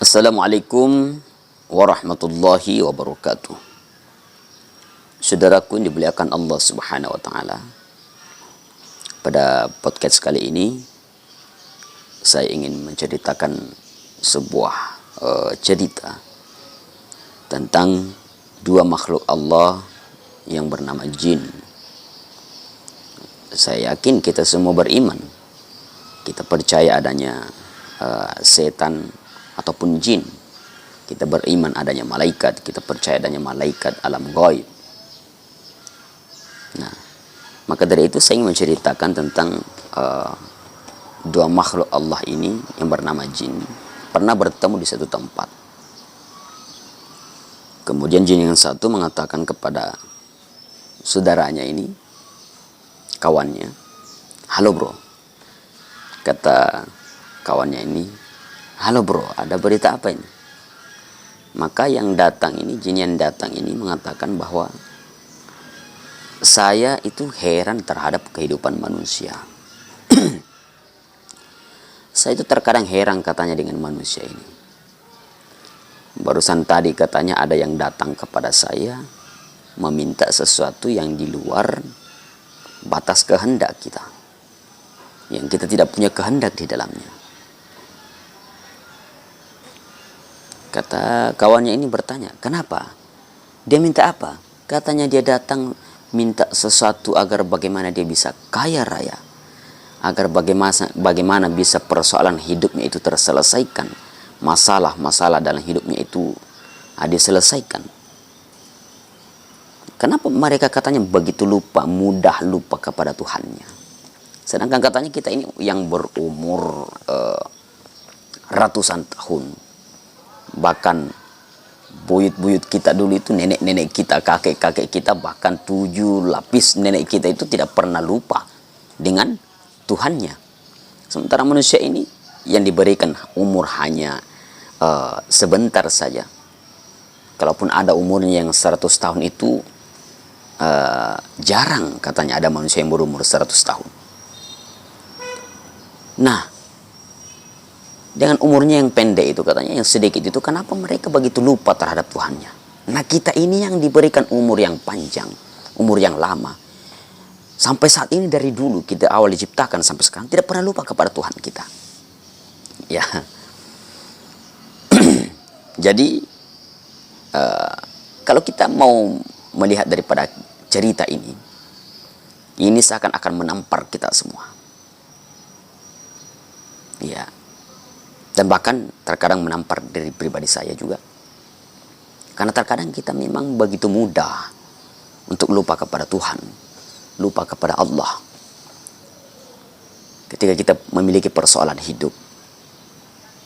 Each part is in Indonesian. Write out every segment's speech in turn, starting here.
Assalamualaikum warahmatullahi wabarakatuh. Saudaraku yang dimuliakan Allah Subhanahu wa taala. Pada podcast kali ini saya ingin menceritakan sebuah cerita tentang dua makhluk Allah yang bernama jin. Saya yakin kita semua beriman. Kita percaya adanya setan ataupun jin. Kita beriman adanya malaikat, kita percaya adanya malaikat alam gaib. Nah, maka dari itu saya ingin menceritakan tentang dua makhluk Allah ini yang bernama jin pernah bertemu di satu tempat. Kemudian jin yang satu mengatakan kepada saudaranya ini, kawannya, "Halo bro," kata kawannya ini, "Halo bro, ada berita apa ini?" Maka yang datang ini, jin yang datang ini mengatakan bahwa saya itu heran terhadap kehidupan manusia. Saya itu terkadang heran katanya dengan manusia ini. Barusan tadi katanya ada yang datang kepada saya meminta sesuatu yang di luar batas kehendak kita, yang kita tidak punya kehendak di dalamnya. Kata kawannya ini bertanya, kenapa? Dia minta apa? Katanya dia datang minta sesuatu agar bagaimana dia bisa kaya raya, agar bagaimana bisa persoalan hidupnya itu terselesaikan, masalah-masalah dalam hidupnya itu diselesaikan. Kenapa mereka katanya begitu mudah lupa kepada Tuhannya? Sedangkan katanya kita ini yang berumur ratusan tahun, bahkan buyut-buyut kita dulu itu, nenek-nenek kita, kakek-kakek kita, bahkan 7 lapis nenek kita itu tidak pernah lupa dengan Tuhannya. Sementara manusia ini yang diberikan umur hanya sebentar saja. Kalaupun ada umurnya yang 100 tahun itu jarang katanya ada manusia yang berumur 100 tahun. Nah, dengan umurnya yang pendek itu katanya, yang sedikit itu, kenapa mereka begitu lupa terhadap Tuhannya? Nah, kita ini yang diberikan umur yang panjang, umur yang lama. Sampai saat ini dari dulu kita awal diciptakan sampai sekarang tidak pernah lupa kepada Tuhan kita. Ya. Jadi kalau kita mau melihat daripada cerita ini seakan-akan menampar kita semua. Ya. Dan bahkan terkadang menampar diri pribadi saya juga. Karena terkadang kita memang begitu mudah untuk lupa kepada Tuhan, lupa kepada Allah. Ketika kita memiliki persoalan hidup,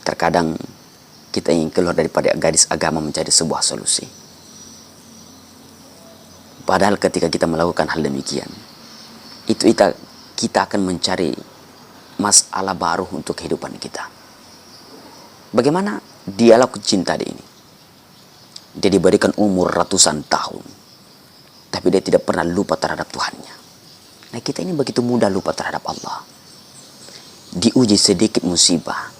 terkadang kita ingin keluar daripada garis agama mencari sebuah solusi. Padahal ketika kita melakukan hal demikian, itu kita akan mencari masalah baru untuk kehidupan kita. Bagaimana dialog jin tadi ini? Dia diberikan umur ratusan tahun, tapi dia tidak pernah lupa terhadap Tuhannya. Nah, kita ini begitu mudah lupa terhadap Allah. Diuji sedikit musibah,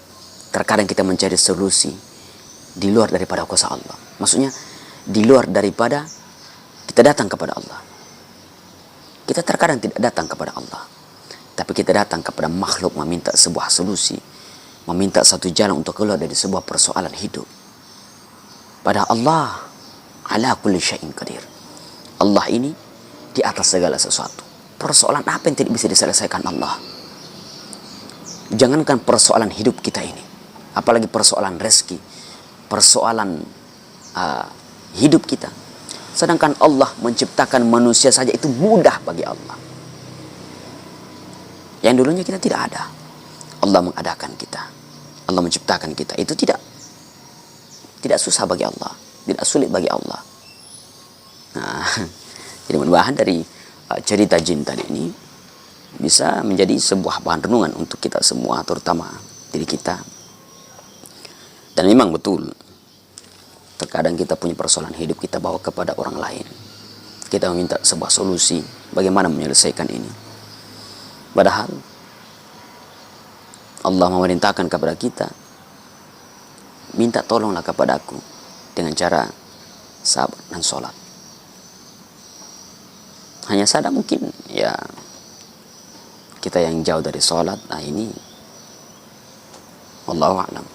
terkadang kita mencari solusi di luar daripada kuasa Allah. Maksudnya, di luar daripada kita datang kepada Allah. Kita terkadang tidak datang kepada Allah, tapi kita datang kepada makhluk meminta sebuah solusi, meminta satu jalan untuk keluar dari sebuah persoalan hidup. Pada Allah ala kulli syai'in qadir. Allah ini di atas segala sesuatu. Persoalan apa yang tidak bisa diselesaikan Allah? Jangankan persoalan hidup kita ini, apalagi persoalan rezeki, persoalan hidup kita. Sedangkan Allah menciptakan manusia saja itu mudah bagi Allah. Yang dulunya kita tidak ada. Allah mengadakan kita, Allah menciptakan kita, itu tidak susah bagi Allah, tidak sulit bagi Allah. Nah, jadi mudah-mudahan dari cerita jin tadi ini bisa menjadi sebuah bahan renungan untuk kita semua, terutama diri kita. Dan memang betul, terkadang kita punya persoalan hidup, kita bawa kepada orang lain, kita meminta sebuah solusi bagaimana menyelesaikan ini. Padahal Allah memerintahkan kepada kita minta tolonglah kepadaku dengan cara sabar dan sholat. Hanya saja mungkin ya kita yang jauh dari sholat, nah ini wallahu a'lam.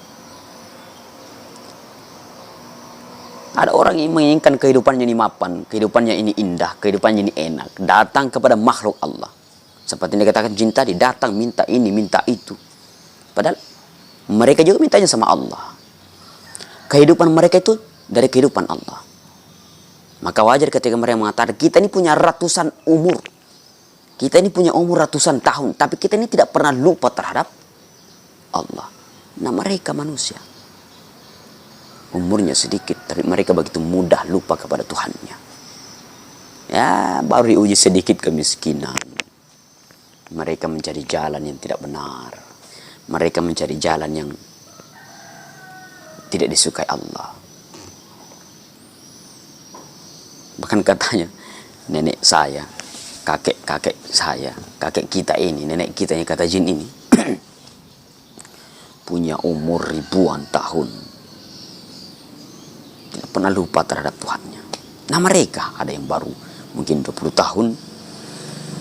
Ada orang yang menginginkan kehidupannya ini mapan, kehidupannya ini indah, kehidupannya ini enak, datang kepada makhluk Allah. Seperti yang dikatakan jin tadi, datang minta ini, minta itu. Padahal mereka juga mintanya sama Allah. Kehidupan mereka itu dari kehidupan Allah. Maka wajar ketika mereka mengatakan, kita ini punya ratusan umur. Kita ini punya umur ratusan tahun. Tapi kita ini tidak pernah lupa terhadap Allah. Nah mereka manusia. Umurnya sedikit, tapi mereka begitu mudah lupa kepada Tuhannya. Ya, baru diuji sedikit kemiskinan. Mereka mencari jalan yang tidak benar. Mereka mencari jalan yang tidak disukai Allah. Bahkan katanya nenek saya, kakek saya, kakek kita ini, nenek kita yang kata jin ini punya umur ribuan tahun, tidak pernah lupa terhadap Tuhannya. Nah mereka ada yang baru mungkin 20 tahun,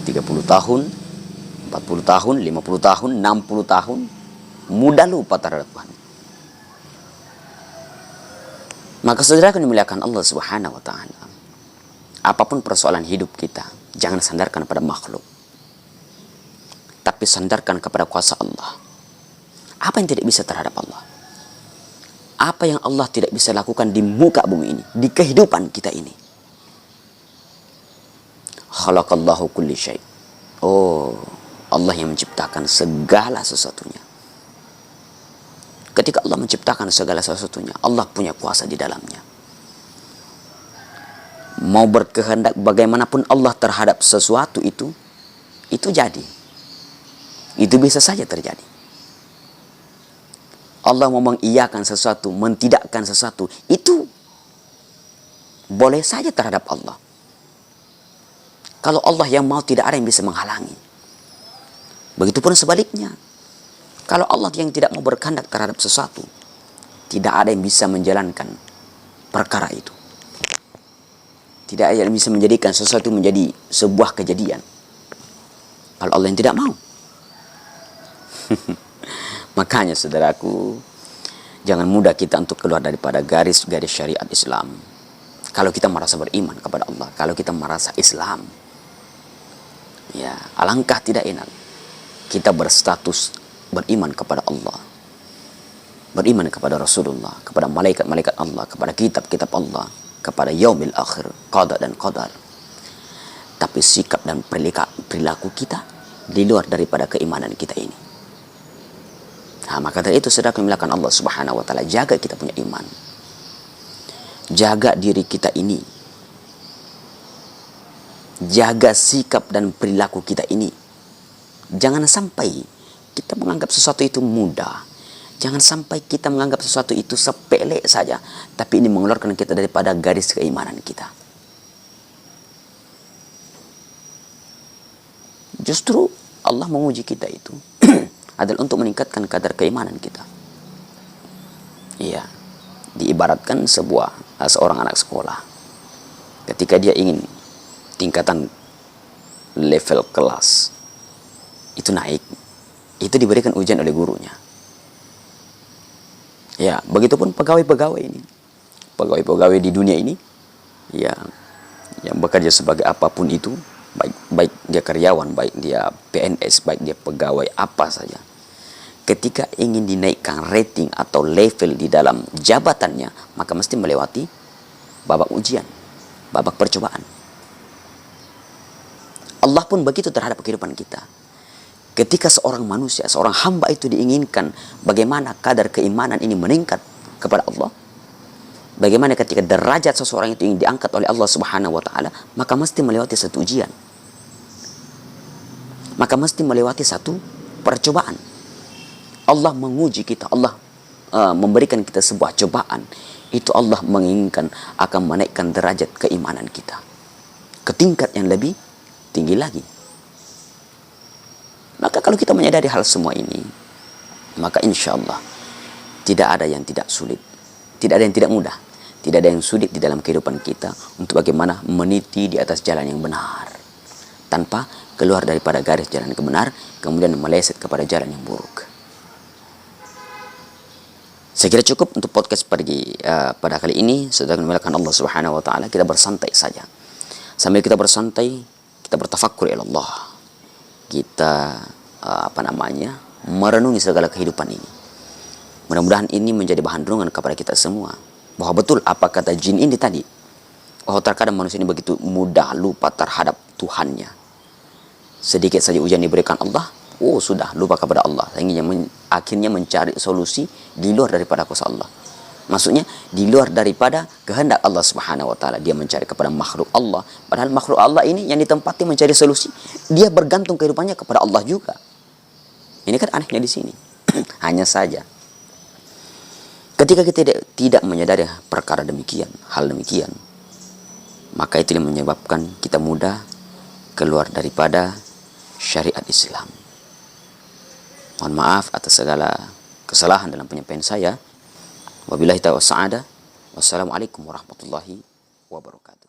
30 tahun, 40 tahun, 50 tahun, 60 tahun, mudah lupa terhadap Tuhan. Maka saudara dimuliakan Allah Subhanahu wa taala. Apapun persoalan hidup kita, jangan sandarkan pada makhluk, tapi sandarkan kepada kuasa Allah. Apa yang tidak bisa terhadap Allah? Apa yang Allah tidak bisa lakukan di muka bumi ini, di kehidupan kita ini? Khalaqallahu kulli syai'. Oh, Allah yang menciptakan segala sesuatunya. Ketika Allah menciptakan segala sesuatunya, Allah punya kuasa di dalamnya. Mau berkehendak bagaimanapun Allah terhadap sesuatu itu jadi. Itu bisa saja terjadi. Allah mau mengiyakan sesuatu, mentidakkan sesuatu, itu boleh saja terhadap Allah. Kalau Allah yang mau, tidak ada yang bisa menghalangi. Begitupun sebaliknya. Kalau Allah yang tidak mau berkehendak terhadap sesuatu, tidak ada yang bisa menjalankan perkara itu. Tidak ada yang bisa menjadikan sesuatu menjadi sebuah kejadian. Kalau Allah yang tidak mau. Makanya saudaraku, jangan mudah kita untuk keluar daripada garis-garis syariat Islam. Kalau kita merasa beriman kepada Allah, kalau kita merasa Islam, ya alangkah tidak enak kita berstatus beriman kepada Allah, beriman kepada Rasulullah, kepada malaikat-malaikat Allah, kepada kitab-kitab Allah, kepada yaumil akhir, qada dan qadar. Tapi sikap dan perilaku kita di luar daripada keimanan kita ini. Nah, maka dari itu saudara memuliakan Allah Subhanahu wa taala, jaga kita punya iman. Jaga diri kita ini. Jaga sikap dan perilaku kita ini. Jangan sampai kita menganggap sesuatu itu mudah. Jangan sampai kita menganggap sesuatu itu sepele saja, tapi ini mengeluarkan kita daripada garis keimanan kita. Justru Allah menguji kita itu adalah untuk meningkatkan kadar keimanan kita. Iya, diibaratkan seorang anak sekolah. Ketika dia ingin tingkatan level kelas itu naik, itu diberikan ujian oleh gurunya. Ya, begitupun pegawai-pegawai ini. Pegawai-pegawai di dunia ini, ya, yang bekerja sebagai apapun itu, baik dia karyawan, baik dia PNS, baik dia pegawai apa saja. Ketika ingin dinaikkan rating atau level di dalam jabatannya, maka mesti melewati babak ujian, babak percobaan. Allah pun begitu terhadap kehidupan kita. Ketika seorang manusia, seorang hamba itu diinginkan bagaimana kadar keimanan ini meningkat kepada Allah, bagaimana ketika derajat seseorang itu ingin diangkat oleh Allah Subhanahu wa taala, maka mesti melewati satu ujian. Maka mesti melewati satu percobaan. Allah menguji kita, Allah memberikan kita sebuah cobaan. Itu Allah menginginkan akan menaikkan derajat keimanan kita ke tingkat yang lebih tinggi lagi. Maka kalau kita menyadari hal semua ini, maka insya Allah Tidak ada yang tidak sulit, tidak ada yang tidak mudah, tidak ada yang sulit di dalam kehidupan kita untuk bagaimana meniti di atas jalan yang benar, tanpa keluar daripada garis jalan yang benar, kemudian meleset kepada jalan yang buruk. Saya kira cukup untuk podcast pada kali ini. Sedang memuliakan Allah Subhanahu wa taala, kita bersantai saja. Sambil kita bersantai, kita bertafakkur ila Allah. Kita merenungi segala kehidupan ini. Mudah-mudahan ini menjadi bahan renungan kepada kita semua, bahwa betul apa kata jin ini tadi, bahwa terkadang manusia ini begitu mudah lupa terhadap Tuhannya. Sedikit saja ujian diberikan Allah, sudah lupa kepada Allah, akhirnya mencari solusi di luar daripada kuasa Allah. Maksudnya di luar daripada kehendak Allah Subhanahu wa taala, dia mencari kepada makhluk Allah, padahal makhluk Allah ini yang ditempati mencari solusi, dia bergantung kehidupannya kepada Allah juga. Ini kan anehnya di sini. Hanya saja ketika kita tidak menyadari perkara demikian, hal demikian, maka itu yang menyebabkan kita mudah keluar daripada syariat Islam. Mohon maaf atas segala kesalahan dalam penyampaian saya. Wabillahi taufiq wal hidayah. Wassalamualaikum warahmatullahi wabarakatuh.